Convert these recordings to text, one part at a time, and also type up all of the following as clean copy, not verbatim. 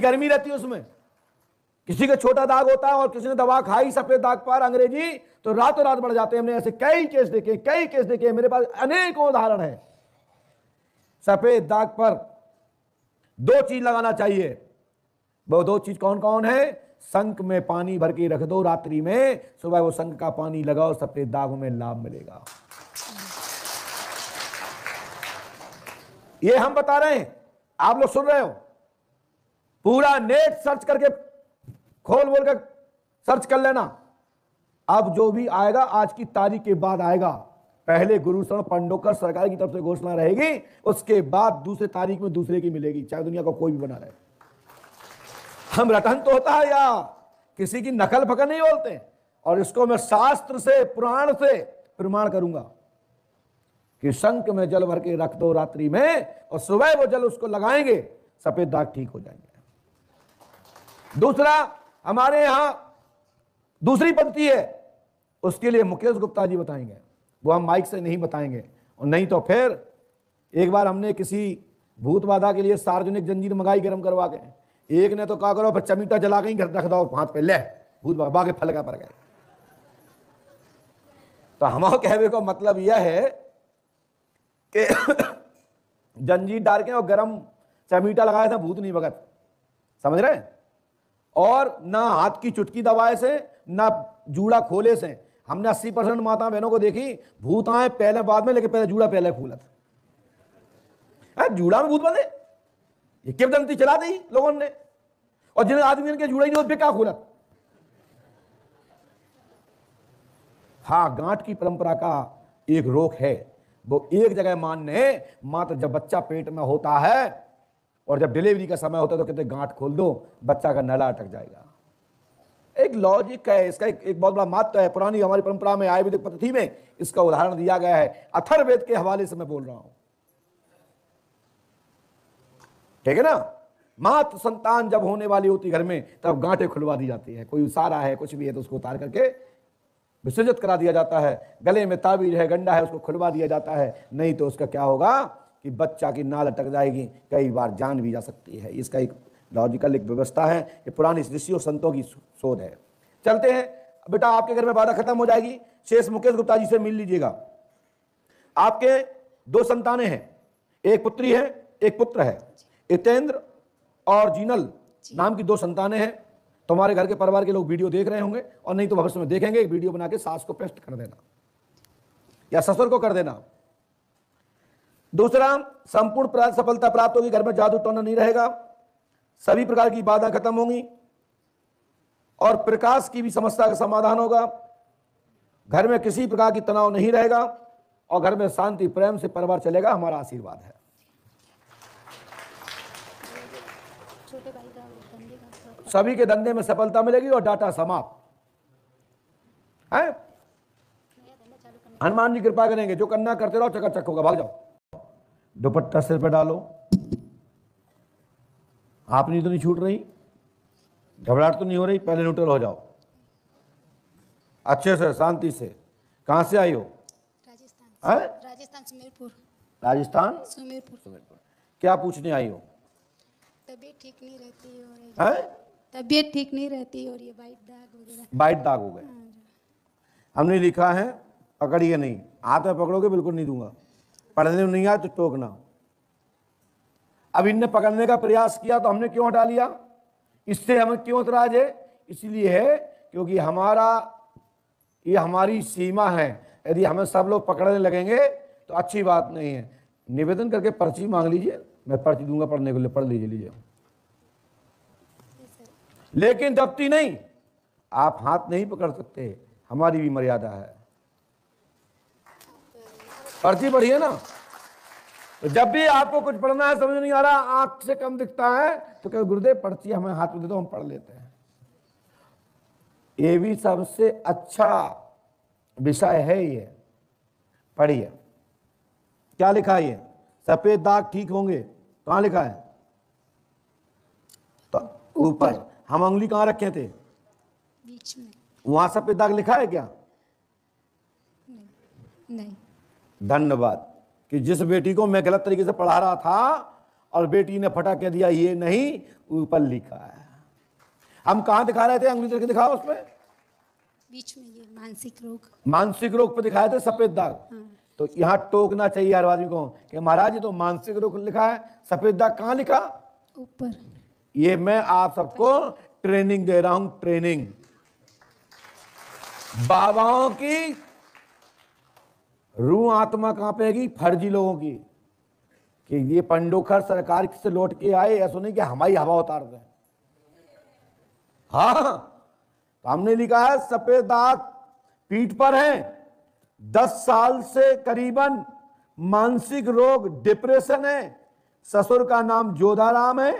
गर्मी रहती है उसमें। किसी का छोटा दाग होता है और किसी ने दवा खाई सफेद दाग पर अंग्रेजी, तो रातों रात बढ़ जाते हैं। हमने ऐसे कई केस देखे, मेरे पास अनेकों उदाहरण है। सफेद दाग पर 2 चीज लगाना चाहिए। वो 2 चीज कौन कौन है? शंख में पानी भर के रख दो रात्रि में, सुबह वो शंख का पानी लगाओ, सफेद दागों में लाभ मिलेगा। ये हम बता रहे हैं, आप लोग सुन रहे हो। पूरा नेट सर्च करके खोल बोल कर सर्च कर लेना। अब जो भी आएगा आज की तारीख के बाद आएगा। पहले गुरुशरण पंडोकर सरकार की तरफ से घोषणा रहेगी, उसके बाद दूसरे तारीख में दूसरे की मिलेगी, चाहे दुनिया को कोई भी बना रहे। हम रटन तो होता है या किसी की नकल फकल नहीं बोलते। और इसको मैं शास्त्र से पुराण से प्रमाण करूंगा कि शंख में जल भर के रख दो रात्रि में, और सुबह वो जल उसको लगाएंगे, सफेद दाग ठीक हो जाएंगे। दूसरा, हमारे यहां दूसरी पंक्ति है, उसके लिए मुकेश गुप्ता जी बताएंगे। वो हम माइक से नहीं बताएंगे, और नहीं तो फिर एक बार हमने किसी भूत बाधा के लिए सार्वजनिक जंजीर मंगाई गर्म करवा के। एक ने तो क्या करो, फिर चमीटा जला के घर रख दो हाथ पे, ले भूत बाबा के फलका पर गए। तो हमारे कहने का मतलब यह है कि जंजीर डाल के और गरम चमीटा लगाया था, भूत नहीं भगत, समझ रहे। और ना हाथ की चुटकी दबाए से, ना जूड़ा खोले से। हमने 80% माता बहनों को देखी, भूत आए पहले बाद में, लेकिन पहले जूड़ा पहले फूलत। जूड़ा में भूत बंधे, ये किंवदंती चला दी लोगों ने। और जिन आदमी के जुड़ा ही नहीं, क्या खोलत। हाँ, गांठ की परंपरा का एक रोक है, वो एक जगह मान्य मात्र जब बच्चा पेट में होता है और जब डिलीवरी का समय होता है तो कहते गांठ खोल दो, बच्चा का नला अटक जाएगा। एक लॉजिक है इसका, एक बहुत बड़ा महत्व है। पुरानी हमारी परंपरा में, आयुर्वेदिक पद्धति में इसका उदाहरण दिया गया है। अथर्ववेद के हवाले से मैं बोल रहा हूं, ठीक है ना। मात्र संतान जब होने वाली होती घर में, तब गांठें खुलवा दी जाती है। कोई उसारा है, कुछ भी है, तो उसको उतार करके विसर्जित करा दिया जाता है। गले में ताबीज है, गंडा है, उसको खुलवा दिया जाता है। नहीं तो उसका क्या होगा कि बच्चा की नाल अटक जाएगी, कई बार जान भी जा सकती है। इसका एक लॉजिकल एक व्यवस्था है। ये पुरानी ऋषियों संतों की शोध है। चलते हैं बेटा, आपके घर में बाधा खत्म हो जाएगी। शेष मुकेश गुप्ता जी से मिल लीजिएगा। आपके 2 संतानें हैं, एक पुत्री है, एक पुत्र है। हितेंद्र और जीनल नाम की 2 संतानें हैं। तुम्हारे घर के परिवार के लोग वीडियो देख रहे होंगे, और नहीं तो भविष्य में देखेंगे। एक वीडियो बना के सास को पेस्ट कर देना या ससुर को कर देना। दूसरा, संपूर्ण सफलता प्राप्त होगी, घर में जादू टोना नहीं रहेगा, सभी प्रकार की बाधा खत्म होंगी, और प्रकाश की भी समस्या का समाधान होगा। घर में किसी प्रकार की तनाव नहीं रहेगा, और घर में शांति प्रेम से परिवार चलेगा। हमारा आशीर्वाद है। सभी के धंधे में सफलता मिलेगी और डाटा समाप्त है। हनुमान जी कृपा करेंगे, जो करना करते रहो, चकाचक होगा। भाग जाओ, दुपट्टा सिर पे डालो, आप नहीं तो नहीं छूट रही, घबराहट तो नहीं हो रही, पहले न्यूट्रल हो जाओ अच्छे से, शांति से। कहां से आई हो? राजस्थान। राजस्थान सुमेरपुर। राजस्थान सुमेरपुर। क्या पूछने आई हो? तबीयत ठीक नहीं रहती और तबीयत ठीक नहीं रहती और ये वाइट दाग वगैरह। वाइट दाग हो गए। हमने लिखा है, पकड़िए नहीं, हाथ में पकड़ोगे बिल्कुल नहीं दूंगा। पढ़ने में नहीं आया तो टोकना। अब इनने पकड़ने का प्रयास किया तो हमने क्यों हटा लिया? इससे हमें क्यों इतराज है? इसलिए है क्योंकि ये हमारी सीमा है। यदि हमें सब लोग पकड़ने लगेंगे तो अच्छी बात नहीं है। निवेदन करके पर्ची मांग लीजिए, मैं पर्ची दूंगा पढ़ने के लिए, पढ़ लीजिए। लेकिन दफ्ती नहीं, आप हाथ नहीं पकड़ सकते, हमारी भी मर्यादा है। पर्ची पढ़िए ना। तो जब भी आपको कुछ पढ़ना है, समझ नहीं आ रहा, आंख से कम दिखता है, तो कहे गुरुदेव पर्ची हमें हाथ में दे दो, हम पढ़ लेते हैं। ये भी सबसे अच्छा विषय है। ये पढ़िए, क्या लिखा है? ये सफेद दाग ठीक होंगे। कहां लिखा है? तो ऊपर। हम उंगली कहां रखे थे? बीच में। वहां सफेद दाग लिखा है क्या? नहीं। धन्यवाद कि जिस बेटी को मैं गलत तरीके से पढ़ा रहा था और बेटी ने फटा कह दिया ये नहीं, ऊपर लिखा है। हम कहां दिखा रहे थे, अंगुली करके दिखाओ उसमें, बीच में ये मानसिक रोग। मानसिक रोग पे दिखाए थे सफेद दाग। तो यहां टोकना चाहिए हर आदमी को कि महाराज ये तो मानसिक रोग लिखा है, सफेद दाग कहां लिखा? ऊपर। ये मैं आप सबको ट्रेनिंग दे रहा हूं, ट्रेनिंग। बाबाओं की रूह आत्मा कांपेगी फर्जी लोगों की कि ये पंडोखर सरकार से लौट के आए, ऐसा नहीं कि हमारी हवा उतार दें। हाँ, तो हमने लिखा है सफेद दाग पीठ पर है, 10 साल से करीबन मानसिक रोग डिप्रेशन है। ससुर का नाम जोधाराम है,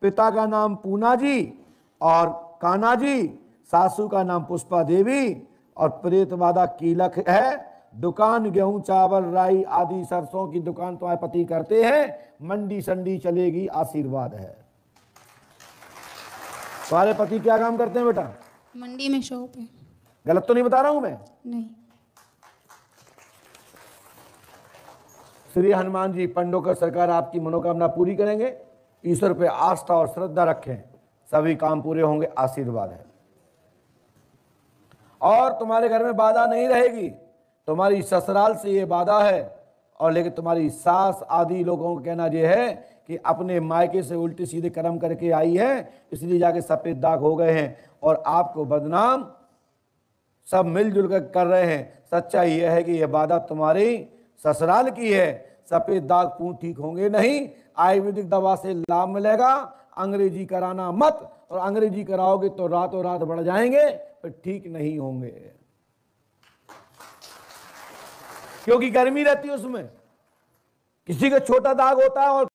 पिता का नाम पूना जी और कान्हा जी, सासू का नाम पुष्पा देवी और प्रेतवादा कीलक है। दुकान गेहूं चावल राई आदि सरसों की दुकान तुम्हारे पति करते हैं, मंडी संडी चलेगी, आशीर्वाद है। तुम्हारे पति क्या काम करते हैं बेटा? मंडी में शॉप है। गलत तो नहीं बता रहा हूं मैं? नहीं। श्री हनुमान जी पंडोकर सरकार आपकी मनोकामना पूरी करेंगे। ईश्वर पे आस्था और श्रद्धा रखें, सभी काम पूरे होंगे, आशीर्वाद है। और तुम्हारे घर में बाधा नहीं रहेगी, तुम्हारी ससुराल से ये बाधा है। और लेकिन तुम्हारी सास आदि लोगों का कहना यह है कि अपने मायके से उल्टे सीधे कर्म करके आई है, इसलिए जाके सफेद दाग हो गए हैं और आपको बदनाम सब मिलजुल कर रहे हैं। सच्चाई यह है कि यह बाधा तुम्हारी ससुराल की है। सफेद दाग पूर्ण ठीक होंगे नहीं, आयुर्वेदिक दवा से लाभ मिलेगा। अंग्रेजी कराना मत, और अंग्रेजी कराओगे तो रातों रात बढ़ जाएंगे, फिर ठीक नहीं होंगे, क्योंकि गर्मी रहती है उसमें। किसी का छोटा दाग होता है और